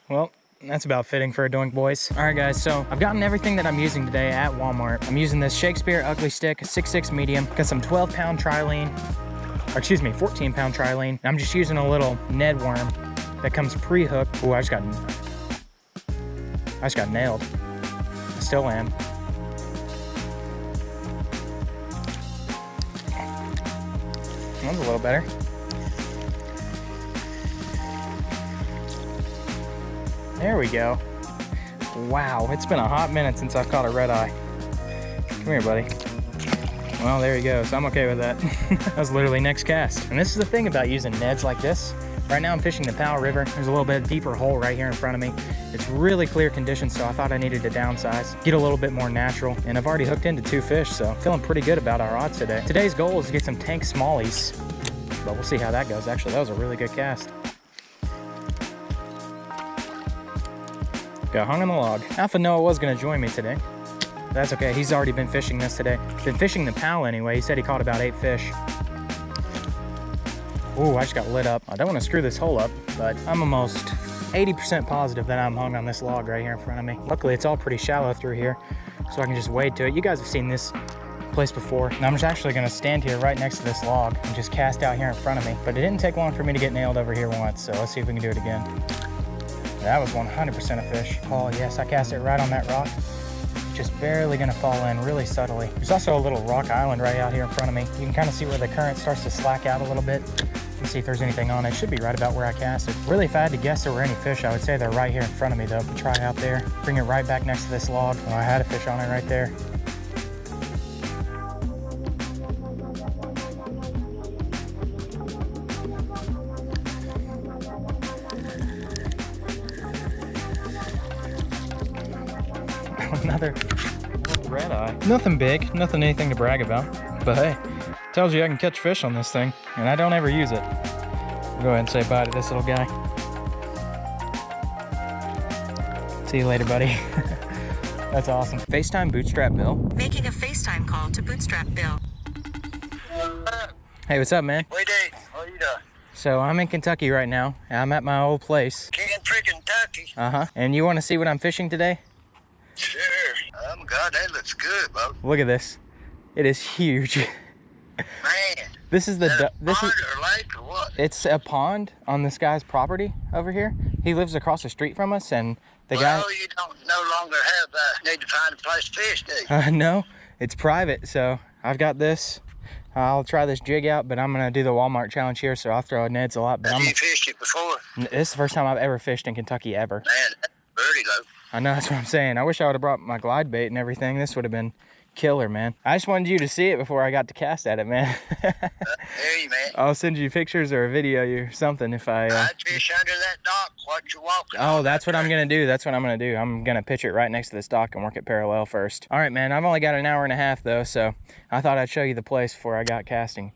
Well, that's about fitting for a doink, boys. All right, guys, so I've gotten everything that I'm using today at Walmart. I'm using this Shakespeare ugly stick, 6.6 medium. Got some 12-pound trilene, or excuse me, 14-pound trilene. I'm just using a little Ned worm that comes pre-hooked. Ooh, I just got nailed. I still am. That was a little better. There we go. Wow, it's been a hot minute since I've caught a red eye. Come here, buddy. Well, there you go, so I'm okay with that. That was literally next cast. And this is the thing about using Neds like this. Right now I'm fishing the Powell River. There's a little bit deeper hole right here in front of me. It's really clear conditions, so I thought I needed to downsize, get a little bit more natural, and I've already hooked into 2 fish, so feeling pretty good about our odds today. Today's goal is to get some tank smallies, but we'll see how that goes. Actually, that was a really good cast. Got hung on the log. Alpha Noah was gonna join me today. That's okay, he's already been fishing this today. Been fishing the Powell anyway. He said he caught about 8 fish. Ooh, I just got lit up. I don't wanna screw this hole up, but I'm almost 80% positive that I'm hung on this log right here in front of me. Luckily, it's all pretty shallow through here, so I can just wade to it. You guys have seen this place before. And I'm just actually gonna stand here right next to this log and just cast out here in front of me. But it didn't take long for me to get nailed over here once, so let's see if we can do it again. That was 100% a fish. Oh yes, I cast it right on that rock. Just barely gonna fall in really subtly. There's also a little rock island right out here in front of me. You can kind of see where the current starts to slack out a little bit. Let's see if there's anything on it. It should be right about where I cast it. Really, if I had to guess there were any fish, I would say they're right here in front of me though. Try out there, bring it right back next to this log. Oh, I had a fish on it right there. Another little red eye. Nothing big, anything to brag about. But hey, tells you I can catch fish on this thing, and I don't ever use it. I'll go ahead and say bye to this little guy. See you later, buddy. That's awesome. FaceTime Bootstrap Bill. Making a FaceTime call to Bootstrap Bill. Hey, what's up, man? Hey, Dave. How you doing? So I'm in Kentucky right now. I'm at my old place. Kentucky. Uh-huh. And you want to see what I'm fishing today? Sure. Oh my God, that looks good, bro. Look at this. It is huge. Man. This is the pond or lake or what? It's a pond on this guy's property over here. He lives across the street from us, and the guy. You don't no longer have need to find a place to fish, do you? No, it's private. So I've got this. I'll try this jig out, but I'm gonna do the Walmart challenge here, so I'll throw Neds a lot. But Have you fished it before? This is the first time I've ever fished in Kentucky ever. Man, that's pretty low. I know, that's what I'm saying. I wish I would have brought my glide bait and everything. This would have been killer, man. I just wanted you to see it before I got to cast at it, man. Hey, man. I'll send you pictures or a video or something if I... I'd fish under that dock what you're walking Oh, on. that's what I'm going to do. That's what I'm going to do. I'm going to pitch it right next to this dock and work it parallel first. All right, man. I've only got an hour and a half, though, so I thought I'd show you the place before I got casting.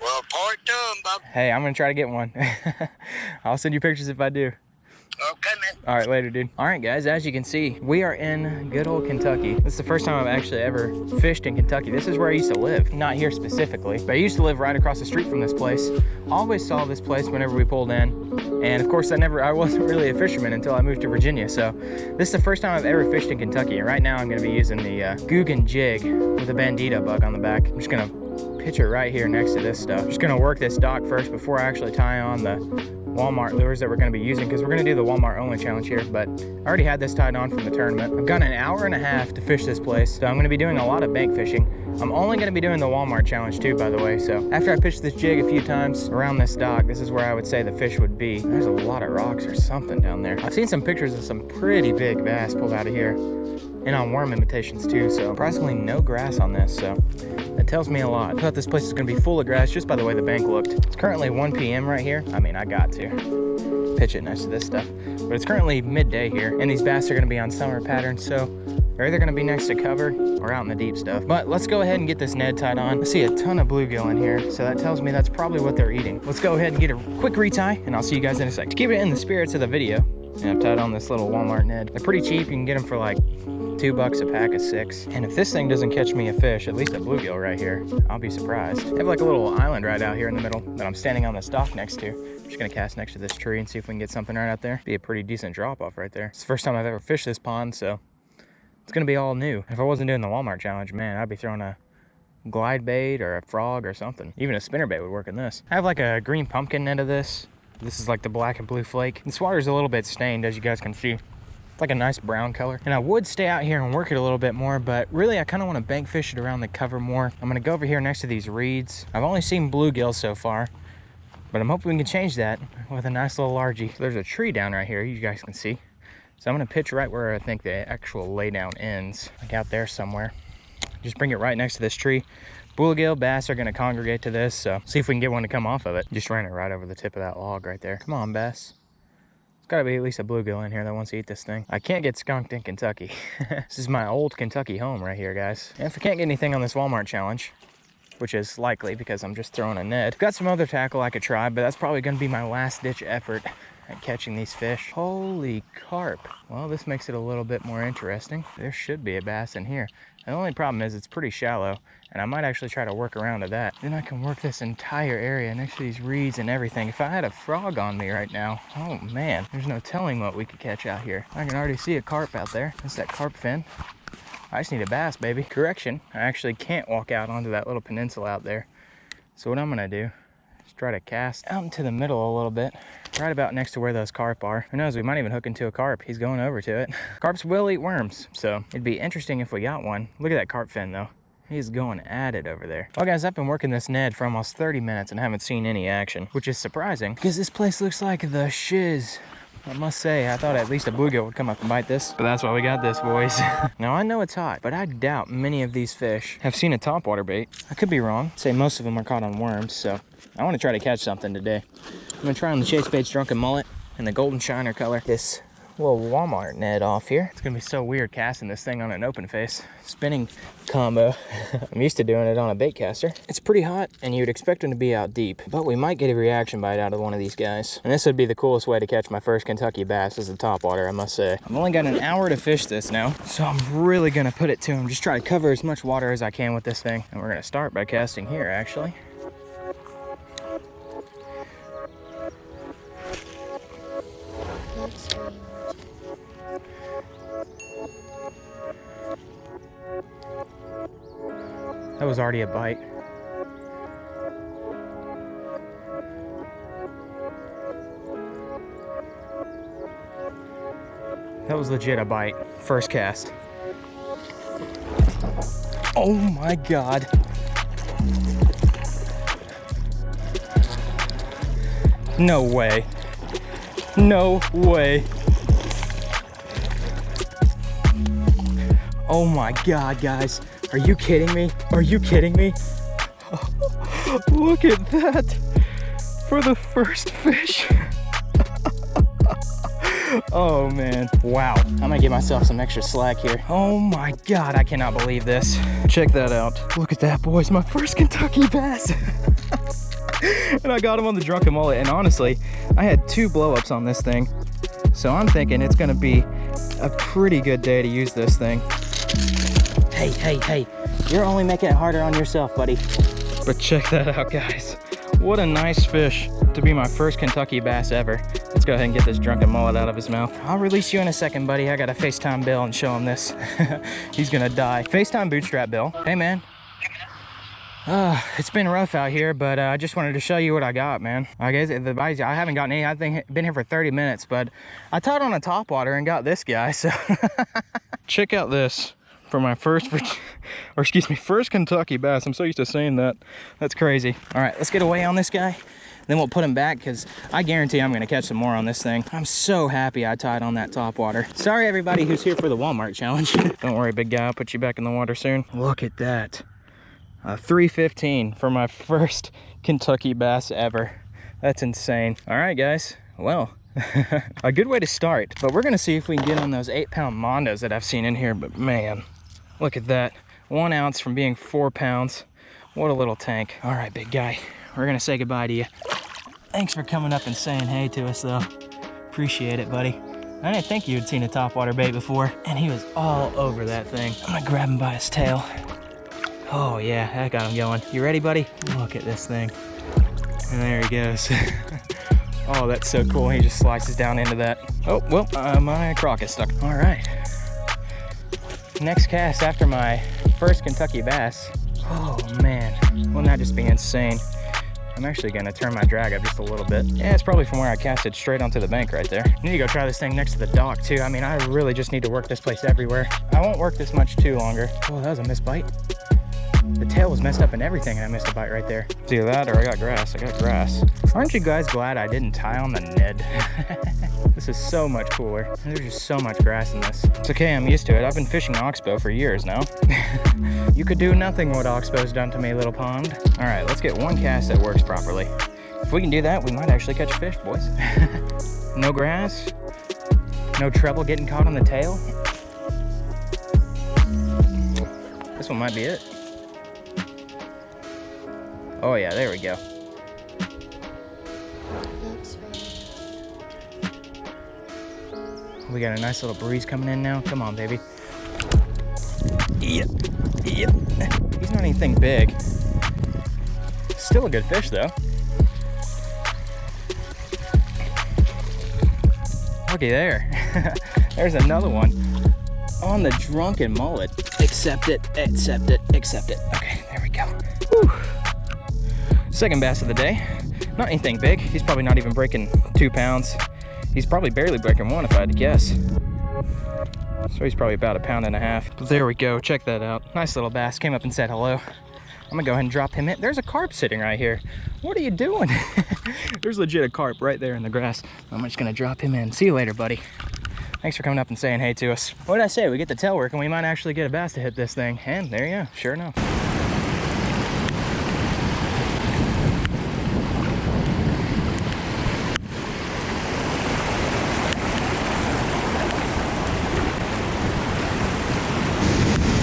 Well, part to 'em, bub. Hey, I'm going to try to get one. I'll send you pictures if I do. Okay, man. All right, later, dude. All right, guys, as you can see, we are in good old Kentucky. This is the first time I've actually ever fished in Kentucky. This is where I used to live. Not here specifically, but I used to live right across the street from this place. Always saw this place whenever we pulled in. And of course, I wasn't really a fisherman until I moved to Virginia. So this is the first time I've ever fished in Kentucky. And right now I'm gonna be using the Guggen jig with a bandito bug on the back. I'm just gonna pitch it right here next to this stuff. Just gonna work this dock first before I actually tie on the Walmart lures that we're going to be using, because we're going to do the Walmart only challenge here. But I already had this tied on from the tournament. I've got an hour and a half to fish this place, so I'm going to be doing a lot of bank fishing. I'm only going to be doing the Walmart challenge too, by the way. So after I pitch this jig a few times around this dock, this is where I would say the fish would be. There's a lot of rocks or something down there. I've seen some pictures of some pretty big bass pulled out of here, and on worm imitations too. So surprisingly no grass on this, so that tells me a lot. I thought this place was gonna be full of grass just by the way the bank looked. It's currently 1 p.m. right here. I mean, I got to pitch it next to this stuff, but it's currently midday here, and these bass are gonna be on summer patterns, so They're either gonna be next to cover or out in the deep stuff. But let's go ahead and get this Ned tied on. I see a ton of bluegill in here, so that tells me that's probably what they're eating. Let's go ahead and get a quick retie, and I'll see you guys in a sec. To keep it in the spirits of the video, I've tied on this little Walmart Ned. They're pretty cheap. You can get them for like $2 a pack of 6. And if this thing doesn't catch me a fish, at least a bluegill right here, I'll be surprised. I have like a little island right out here in the middle that I'm standing on this dock next to. I'm just gonna cast next to this tree and see if we can get something right out there. Be a pretty decent drop off right there. It's the first time I've ever fished this pond, so it's gonna be all new. If I wasn't doing the Walmart challenge, man, I'd be throwing a glide bait or a frog or something. Even a spinnerbait would work in this. I have like a green pumpkin end of this. This is like the black and blue flake. This water's a little bit stained, as you guys can see. It's like a nice brown color. And I would stay out here and work it a little bit more, but really I kind of want to bank fish it around the cover more. I'm gonna go over here next to these reeds. I've only seen bluegill so far, but I'm hoping we can change that with a nice little largie. There's a tree down right here, you guys can see. So I'm gonna pitch right where I think the actual laydown ends, like out there somewhere. Just bring it right next to this tree. Bluegill, bass are gonna congregate to this, so see if we can get one to come off of it. Just ran it right over the tip of that log right there. Come on, bass. There's gotta be at least a bluegill in here that wants to eat this thing. I can't get skunked in Kentucky. This is my old Kentucky home right here, guys. And if I can't get anything on this Walmart challenge, which is likely because I'm just throwing a Ned, got some other tackle I could try, but that's probably gonna be my last ditch effort at catching these fish. Holy carp. Well, this makes it a little bit more interesting. There should be a bass in here. The only problem is it's pretty shallow, and I might actually try to work around to that. Then I can work this entire area next to these reeds and everything. If I had a frog on me right now, oh man, there's no telling what we could catch out here. I can already see a carp out there. That's that carp fin. I just need a bass, baby. Correction, I actually can't walk out onto that little peninsula out there. So what I'm gonna do is try to cast out into the middle a little bit, right about next to where those carp are. Who knows, we might even hook into a carp. He's going over to it. Carps will eat worms, so it'd be interesting if we got one. Look at that carp fin though. He's going at it over there. Well guys, I've been working this Ned for almost 30 minutes and haven't seen any action, which is surprising because this place looks like the shiz. I must say, I thought at least a bluegill would come up and bite this, but that's why we got this, boys. Now I know it's hot, but I doubt many of these fish have seen a topwater bait. I could be wrong. I'd say most of them are caught on worms, so I want to try to catch something today. I'm gonna try on the Chasebaits Drunken Mullet in the golden shiner color. This little Walmart Ned off here. It's gonna be so weird casting this thing on an open face. Spinning combo. I'm used to doing it on a bait caster. It's pretty hot and you'd expect them to be out deep, but we might get a reaction bite out of one of these guys. And this would be the coolest way to catch my first Kentucky bass as a topwater, I must say. I've only got an hour to fish this now, so I'm really gonna put it to him. Just try to cover as much water as I can with this thing. And we're gonna start by casting here, actually. That was already a bite. That was legit a bite. First cast. Oh my God. No way. No way. Oh my God, guys. Are you kidding me? Are you kidding me? Oh, look at that. For the first fish. Oh man. Wow. I'm gonna give myself some extra slack here. Oh my God, I cannot believe this. Check that out. Look at that, boys. My first Kentucky bass. And I got him on the Drunken Mullet. And honestly, I had 2 blow-ups on this thing. So I'm thinking it's gonna be a pretty good day to use this thing. Hey, you're only making it harder on yourself, buddy. But check that out, guys. What a nice fish to be my first Kentucky bass ever. Let's go ahead and get this Drunken Mullet out of his mouth. I'll release you in a second, buddy. I gotta FaceTime Bill and show him this. He's gonna die. FaceTime Bootstrap Bill. Hey, man. It's been rough out here, but I just wanted to show you what I got, man. I guess the bites, I haven't gotten any. I've been here for 30 minutes, but I tied on a topwater and got this guy, so. Check out this. For my first Kentucky bass. I'm so used to saying that. That's crazy. All right, let's get away on this guy. Then we'll put him back because I guarantee I'm gonna catch some more on this thing. I'm so happy I tied on that topwater. Sorry everybody who's here for the Walmart challenge. Don't worry, big guy, I'll put you back in the water soon. Look at that. 315 for my first Kentucky bass ever. That's insane. All right, guys. Well, A good way to start, but we're gonna see if we can get on those 8-pound mondos that I've seen in here. But man, look at that. 1 ounce from being 4 pounds. What a little tank. All right, big guy, we're gonna say goodbye to you. Thanks for coming up and saying hey to us though. Appreciate it, buddy. I didn't think you had seen a topwater bait before, and he was all over that thing. I'm gonna grab him by his tail. Oh yeah, that got him going. You ready, buddy? Look at this thing. And there he goes. Oh, that's so cool. He just slices down into that. Oh, well, my crock is stuck. All right. Next cast after my first Kentucky bass. Oh man, wouldn't that just be insane? I'm actually gonna turn my drag up just a little bit. Yeah, it's probably from where I casted straight onto the bank right there. I need to go try this thing next to the dock too. I mean, I really just need to work this place everywhere. I won't work this much too longer. Oh, that was a missed bite. The tail was messed up and everything, and I missed a bite right there. It's either that or I got grass. I got grass. Aren't you guys glad I didn't tie on the Ned? This is so much cooler. There's just so much grass in this. It's okay, I'm used to it. I've been fishing oxbow for years now. You could do nothing what oxbow's done to me, little pond. All right, let's get one cast that works properly. If we can do that, we might actually catch fish, boys. No grass, no trouble getting caught on the tail. This one might be it. Oh yeah, there we go. We got a nice little breeze coming in now. Come on, baby. Yep, yep. He's not anything big. Still a good fish though. Looky there. There's another one on the Drunken mullet. Accept it, accept it, accept it. Okay, there we go. Whew. Second bass of the day. Not anything big. He's probably not even breaking 2 pounds. He's probably barely breaking 1 if I had to guess. So he's probably about 1.5 pounds. But there we go, check that out. Nice little bass, came up and said hello. I'm gonna go ahead and drop him in. There's a carp sitting right here. What are you doing? There's legit a carp right there in the grass. I'm just gonna drop him in. See you later, buddy. Thanks for coming up and saying hey to us. What did I say? We get the tail working, we might actually get a bass to hit this thing. And there you go, sure enough.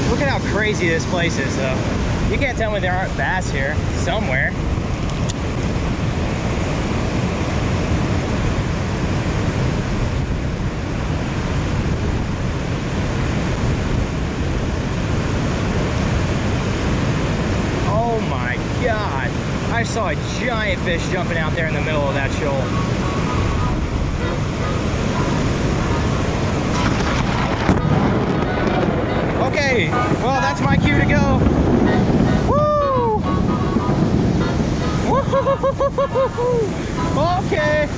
Look at how crazy this place is though. You can't tell me there aren't bass here somewhere. Oh my God. I saw a giant fish jumping out there in the middle of that shoal. Okay, well, that's my cue to go. Woo! Woo! Okay,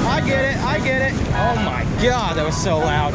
I get it, I get it. Oh my God, that was so loud.